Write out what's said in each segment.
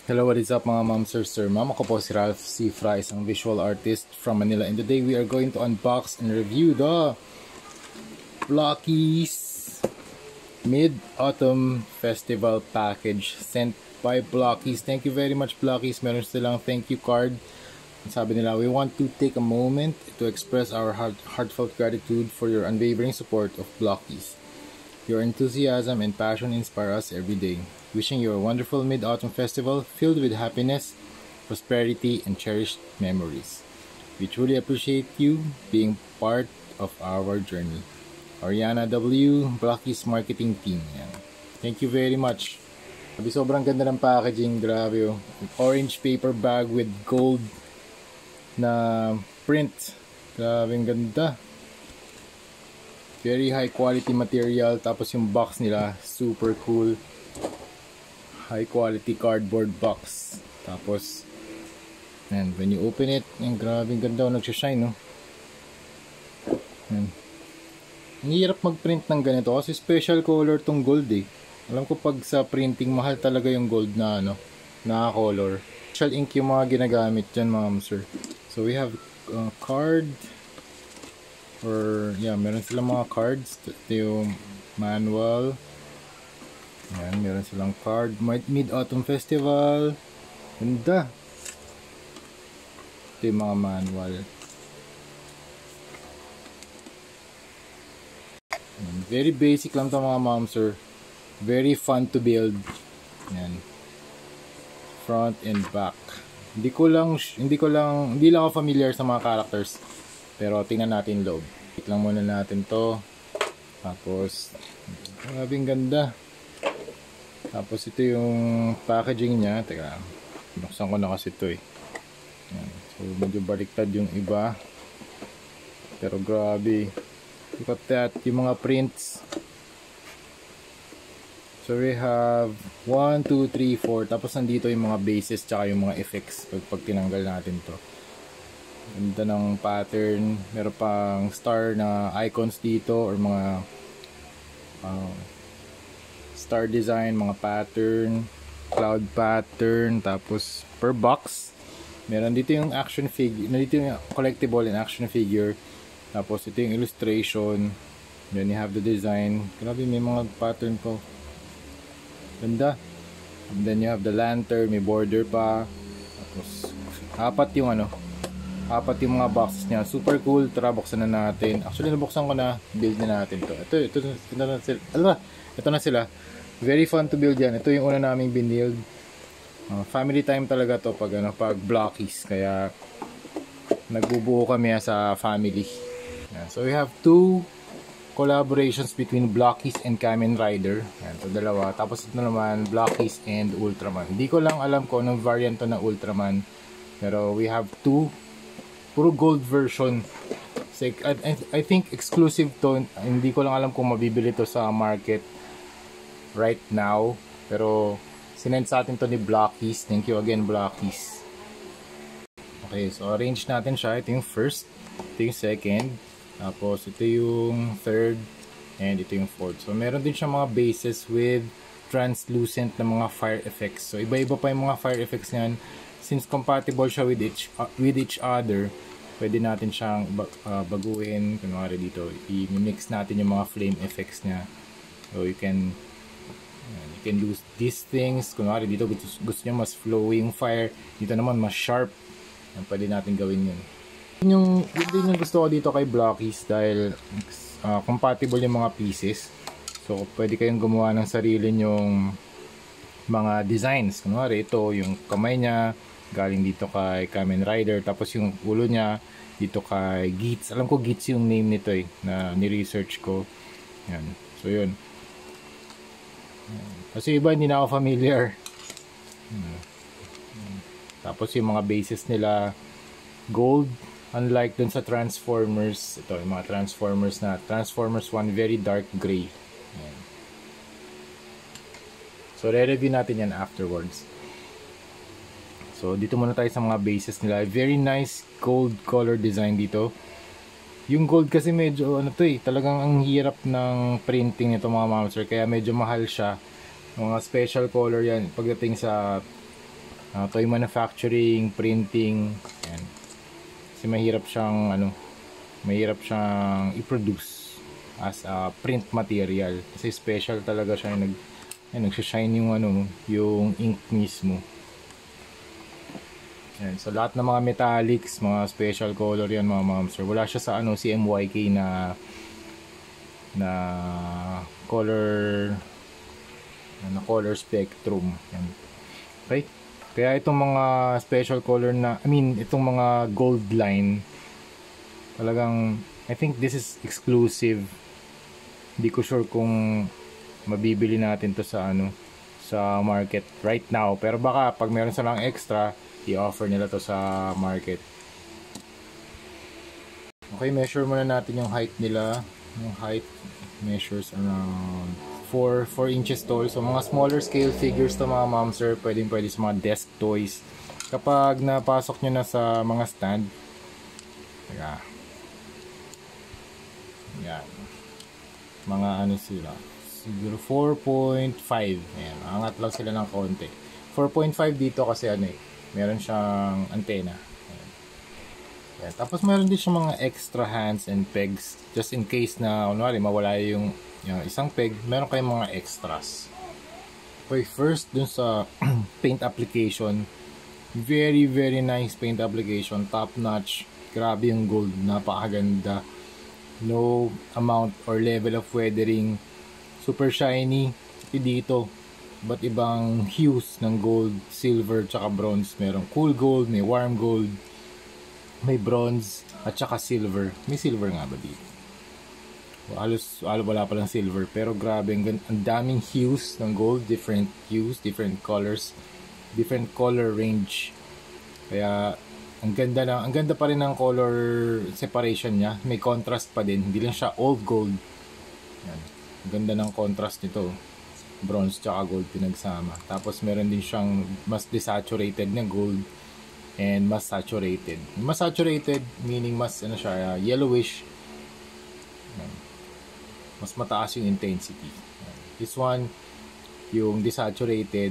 Hello, what is up mga ma'am, sir, ma'am? Ako po si Ralph C. Fry, isang visual artist from Manila. And today we are going to unbox and review the Blockies Mid-Autumn Festival Package sent by Blockies. Thank you very much, Blockies. Meron silang thank you card. Sabi nila, we want to take a moment to express our heartfelt gratitude for your unwavering support of Blockies. Your enthusiasm and passion inspire us every day. Wishing you a wonderful Mid-Autumn Festival filled with happiness, prosperity, and cherished memories. We truly appreciate you being part of our journey. Oriana W., Blockies Marketing Team. Yan. Thank you very much. Sabi, sobrang ganda ng packaging. Grabe, oh. Orange paper bag with gold na print. Grabe, ang ganda. Very high quality material. Tapos yung box nila, super cool. High quality cardboard box. Tapos, and when you open it, yung grabe ganda, nagsashine, no? Yan. Ang hirap mag-print ng ganito kasi special color tong gold eh. Alam ko pag sa printing, mahal talaga yung gold na ano, na color. Special ink yung mga ginagamit dyan, ma'am, sir. So we have card, or yeah, meron silang mga cards. Ito yung manual. Ayan, meron silang card. Mid-Autumn Festival. Ganda. Ito yung mga manual. Ayan, very basic lang ito mga ma'am, sir. Very fun to build. Ayan. Front and back. Hindi lang ako familiar sa mga characters. Pero tingnan natin loob. Click lang muna natin to. Tapos, grabing ganda. Tapos ito yung packaging niya. Teka, binuksan ko na kasi ito eh. Yan. So medyo baliktad yung iba. Pero grabe. Look at that. Yung mga prints. So we have 1, 2, 3, 4. Tapos nandito yung mga bases tsaka yung mga effects pag tinanggal natin to. Ganda ng pattern. Meron pang star na icons dito or mga star design, mga pattern, cloud pattern, tapos per box meron dito yung action figure, dito yung collectible and action figure, tapos ito yung illustration, then you have the design. Grabe, may mga pattern ko, ganda. And then you have the lantern, may border pa, tapos apat yung mga boxes niya, super cool. Tara, buksan na natin. Actually nabuksan ko na, build na natin to. Ito na sila. Very fun to build yan. Ito yung una naming binild. Family time talaga to pag Blockies. Kaya nagbubuo kami sa family. Yan. So we have two collaborations between Blockies and Kamen Rider. Yan, ito dalawa. Tapos ito naman Blockies and Ultraman. Hindi ko lang alam kung anong variant to ng Ultraman. Pero we have two. Puro gold version. So, I think exclusive to. Hindi ko lang alam kung mabibili to sa market right now, pero sinend sa atin to ni Blockies. Thank you again, Blockies. Okay, so arrange natin siya. Ito yung first, ito yung second, tapos ito yung third, and ito yung fourth. So meron din siya mga bases with translucent na mga fire effects. So iba-iba pa yung mga fire effects niyan. Since compatible siya with each other, pwede natin siyang baguhin. Kunwari dito, i-mix natin yung mga flame effects niya. So you can do these things. Kunwari dito gusto nyo mas flowing fire, dito naman mas sharp. Yan, pwede natin gawin yun. Yun yung gusto ko dito kay Blockies dahil compatible yung mga pieces. So pwede kayong gumawa ng sarili nyong mga designs. Kunwari ito yung kamay niya galing dito kay Kamen Rider, tapos yung ulo niya dito kay Geats. Alam ko Geats yung name nito eh, na ni-research ko. Yan. So yun. Kasi iba hindi na ako familiar. Tapos yung mga bases nila gold, unlike dun sa Transformers. Ito yung mga Transformers na Transformers 1 very dark gray. Ayan. So re-review natin yan afterwards. So dito muna tayo sa mga bases nila. Very nice gold color design dito. Yung gold kasi medyo talagang ang hirap ng printing nito mga mamster, kaya medyo mahal siya. Mga special color yan pagdating sa toy manufacturing, printing, yan. Kasi mahirap siyang i-produce as a print material kasi special talaga siya, nagsashine yung yung ink mismo. Yan. So lahat ng mga metallics, mga special color yan mga mamster. Wala siya sa CMYK na color color spectrum. Yan. Okay? Kaya itong mga special color itong mga gold line, talagang I think this is exclusive. Hindi ko sure kung mabibili natin to sa market right now, pero baka pag meron silang extra, i-offer nila to sa market. Okay, measure muna natin yung height nila. Yung height measures around 4 inches tall. So mga smaller scale figures to mga mamster, pwede sa mga desk toys. Kapag napasok nyo na sa mga stand, yan, mga sila, siguro 4.5. Ayan, angat lang sila ng konti. 4.5 dito kasi meron siyang antena. Ayan. Tapos meron din siyang mga extra hands and pegs just in case na kunwari mawala yung isang peg, meron kayong mga extras. Okay, first dun sa paint application, very nice paint application, top notch. Grabe yung gold, napakaganda. No amount or level of weathering, super shiny. Dito ba't ibang hues ng gold, silver, tsaka bronze. Merong cool gold, may warm gold, may bronze, at tsaka silver. May silver nga ba dito? Halos wala palang silver, pero grabe, ang daming hues ng gold, different hues, different colors, different color range. Kaya ang ganda pa rin ng color separation niya. May contrast pa din, hindi lang siya old gold. Yan. Ang ganda ng contrast nito, bronze tsaka gold pinagsama. Tapos meron din siyang mas desaturated na gold and mas saturated. Mas saturated meaning mas siya, yellowish. Mas mataas yung intensity. This one, yung desaturated,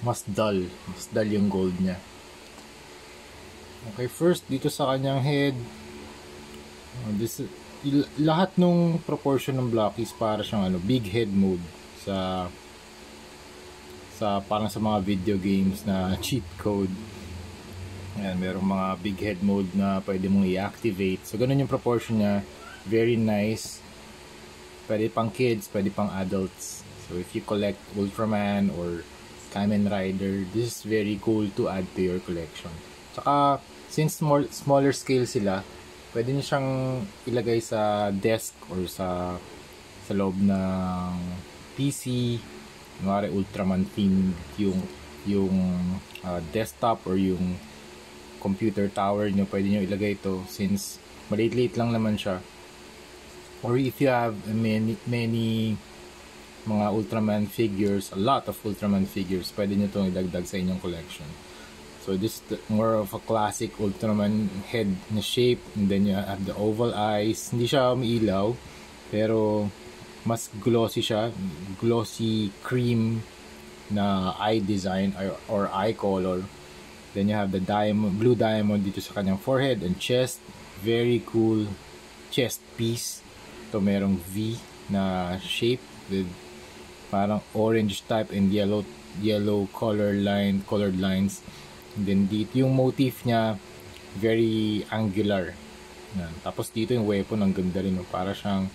mas dull yung gold niya. Okay, first dito sa kanyang head, lahat ng proportion ng block is para siyang big head mode sa parang sa mga video games na cheat code. Ayan, merong mga big head mode na pwede mong i-activate. So ganun yung proportion niya, very nice. Pwede pang kids, pwede pang adults. So if you collect Ultraman or Kamen Rider, this is very cool to add to your collection. Tsaka since smaller scale sila, pwede niyo siyang ilagay sa desk or sa loob ng PC. Kunwari Ultraman themed yung desktop or yung computer tower nyo, pwede nyo ilagay ito since maliit-liit lang naman siya. Or if you have many mga Ultraman figures, a lot of Ultraman figures, pwede nyo itong idagdag sa inyong collection. So this is more of a classic Ultraman head na shape, and then you have the oval eyes. Hindi siya umiilaw, pero mas glossy siya, glossy cream na eye design or eye color. Then you have the blue diamond dito sa kanyang forehead and chest. Very cool chest piece. Ito merong V na shape with parang orange type and yellow colored lines. And then dito yung motif niya, very angular. Yan. Tapos dito yung weapon, ang ganda rin. Para siyang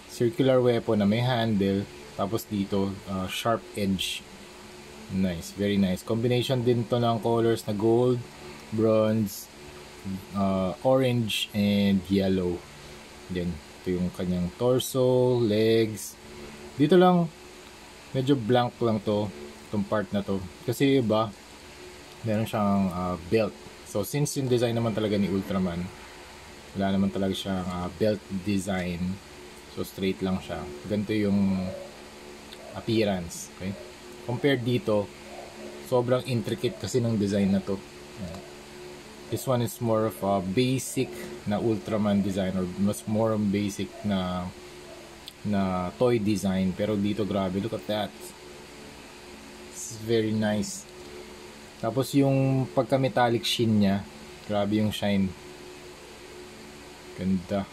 circular weapon na may handle. Tapos dito, sharp edge. Nice, very nice. Combination din to ng colors na gold, bronze, orange, and yellow. Then, ito yung kanyang torso, legs. Dito lang, medyo blank lang to, itong part na to. Kasi iba, meron siyang belt. So, since yung design naman talaga ni Ultraman, wala naman talaga siyang belt design. So, straight lang siya. Ganito yung appearance. Okay? Compared dito, sobrang intricate kasi ng design na to. This one is more of a basic na Ultraman design or mas more basic na toy design. Pero dito grabe, look at that. It's very nice. Tapos yung pagka-metallic sheen niya, grabe yung shine. Ganda.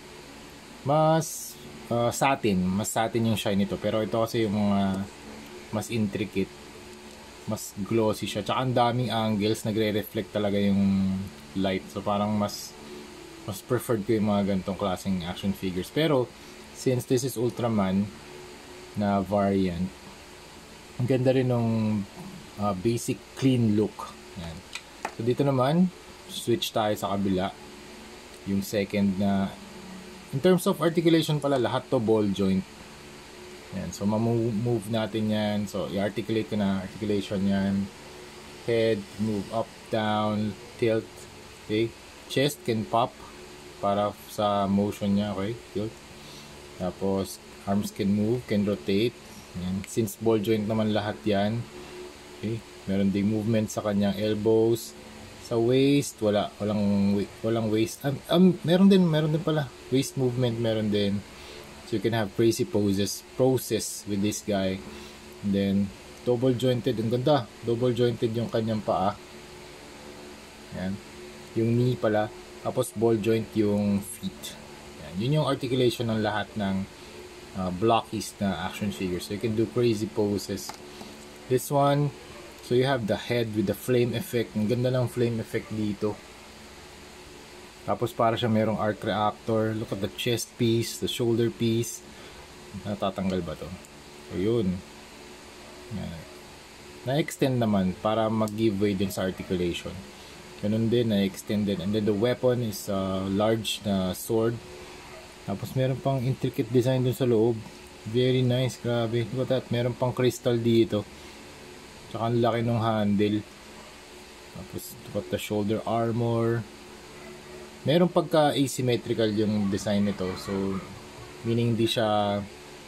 Mas mas satin yung shine nito. Pero ito kasi yung mga mas intricate, mas glossy siya. Tsaka ang daming angles, nagre-reflect talaga yung light. So parang mas preferred ko yung mga ganitong klaseng action figures. Pero since this is Ultraman na variant, ang ganda rin ng basic clean look. Yan. So dito naman, switch tayo sa kabila. Yung second na, in terms of articulation pala, lahat to ball joint. Yan. So move natin yan. So i-articulate ko na articulation yan. Head, move up, down, tilt. Okay. Chest can pop para sa motion niya. Okay. Tilt. Tapos arms can move, can rotate. Yan. Since ball joint naman lahat yan. Okay. Meron ding movement sa kanyang elbows. Sa waist, walang waist. Meron din pala. Waist movement meron din. So you can have crazy poses with this guy. And then double jointed, ang ganda. Double jointed yung kanyang paa. Yan. Yung knee pala. Tapos ball joint yung feet. Yan. Yun yung articulation ng lahat ng blockies na action figures. So you can do crazy poses. This one, so you have the head with the flame effect. Ang ganda ng flame effect dito. Tapos para siya merong arc reactor. Look at the chest piece, the shoulder piece. Natatanggal ba to? So yun. Na-extend naman para mag-give way din sa articulation. Ganun din, na-extend din. And then the weapon is a large na sword. Tapos meron pang intricate design dun sa loob. Very nice, grabe. Look at that, meron pang crystal dito. Tsaka ang laki ng handle. Tapos look at the shoulder armor. Meron pagka asymmetrical yung design nito. So meaning hindi siya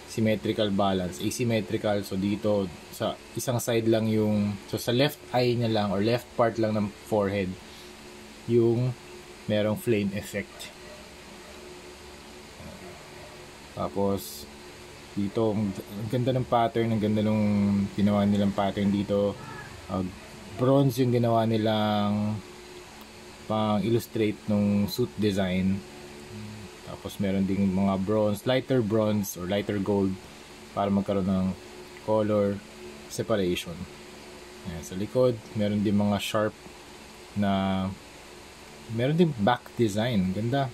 symmetrical balance. Asymmetrical, so dito sa isang side lang yung, so sa left eye niya lang or left part lang ng forehead yung merong flame effect. Tapos dito, ang ganda ng pattern, ang ganda nung ginawa nilang pattern dito. Bronze yung ginawa nilang pang illustrate nung suit design. Tapos meron ding mga bronze, lighter bronze or lighter gold para magkaroon ng color separation. Ayan, sa likod, meron din mga sharp na, meron din back design. Ganda.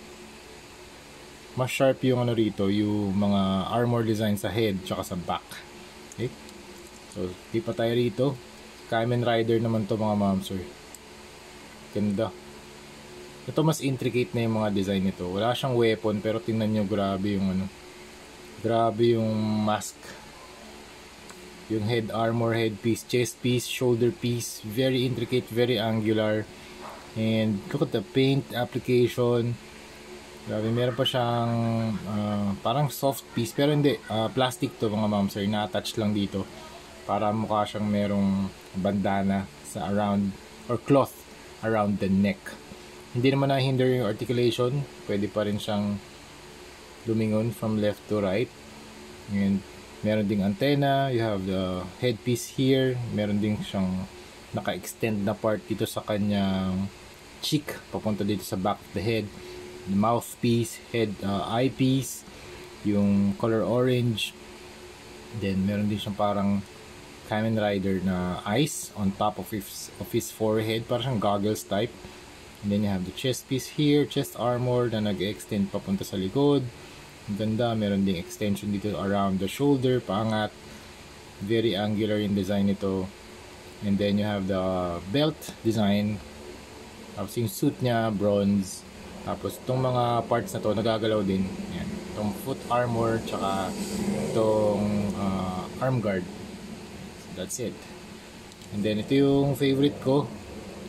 Mas sharp yung ano rito, yung mga armor design sa head tsaka sa back. Okay? So, di pa tayo rito. Kamen Rider naman to mga mamsor. Ganda. Ito mas intricate na yung mga design nito. Wala siyang weapon pero tingnan nyo, grabe yung ano. Grabe yung mask. Yung head armor, head piece, chest piece, shoulder piece. Very intricate, very angular. And look at the paint application. Grabe, meron pa siyang parang soft piece pero hindi, plastic to mga mamsir, na-attach lang dito para mukha siyang merong bandana sa around or cloth around the neck. Hindi naman na-hinder yung articulation, pwede pa rin siyang lumingon from left to right. And meron ding antenna, you have the headpiece here, meron ding siyang naka-extend na part dito sa kanyang cheek papunta dito sa back of the head. Mouthpiece, head eyepiece, yung color orange. Then meron din siyang parang Kamen Rider na eyes on top of his forehead, parang siyang goggles type. And then you have the chest piece here, chest armor na nag-extend papunta sa likod. Ang ganda, meron ding extension dito around the shoulder, paangat. Very angular yung design nito. And then you have the belt design. Tapos yung suit niya, bronze. Tapos itong mga parts na to nagagalaw din. Yan. Itong foot armor tsaka itong arm guard. So that's it. And then ito yung favorite ko,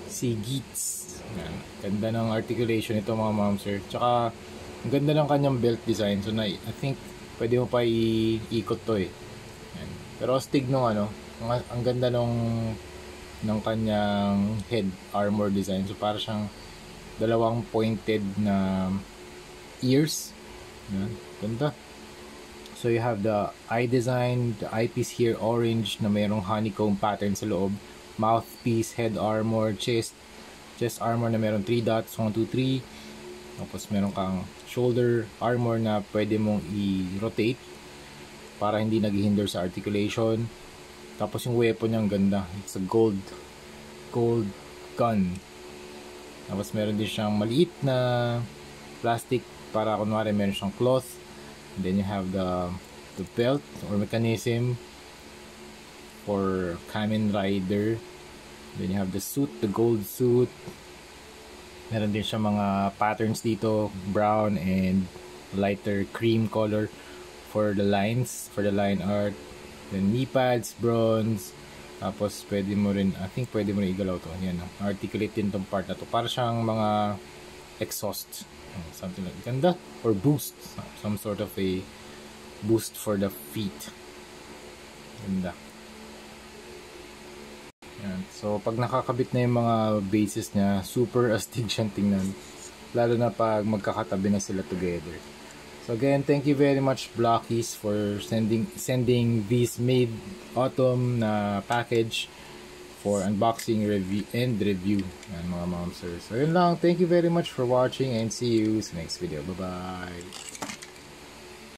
si Geats. Yan. Ganda ng articulation ito mga mamsir. Tsaka ang ganda ng kanyang belt design. So I think pwede mo pa iikot to eh. Yan. Pero astig nung ano, ang ganda ng kanyang head armor design. So para siyang dalawang pointed na ears. Yan, ganda. So you have the eye design, the eyepiece here orange na mayroong honeycomb pattern sa loob. mouthpiece, head armor, chest armor na meron 3 dots, 1, 2, 3. Tapos meron kang shoulder armor na pwede mong i-rotate para hindi naghihinder sa articulation. Tapos yung weapon niya ang ganda. It's a gold gun. Tapos meron din siyang maliit na plastic para kunwari meron siyang cloth. And then you have the belt or mechanism for Kamen Rider. Then you have the suit, the gold suit. Meron din siya mga patterns dito, brown and lighter cream color for the lines, for the line art. Then knee pads, bronze. Tapos pwede mo rin, I think pwede mo rin igalaw to. Yan, articulate din tong part na to. Para siyang mga exhaust. Something like ganda. Or boost. Some sort of a boost for the feet. Ganda. Yan. So, pag nakakabit na yung mga bases niya, super astig siyang tingnan. Lalo na pag magkakatabi na sila together. So again, thank you very much Blockies for sending this mid-autumn na package for unboxing, review, and review. Yan mga momsters. So yun lang. Thank you very much for watching and see you sa next video. Bye-bye!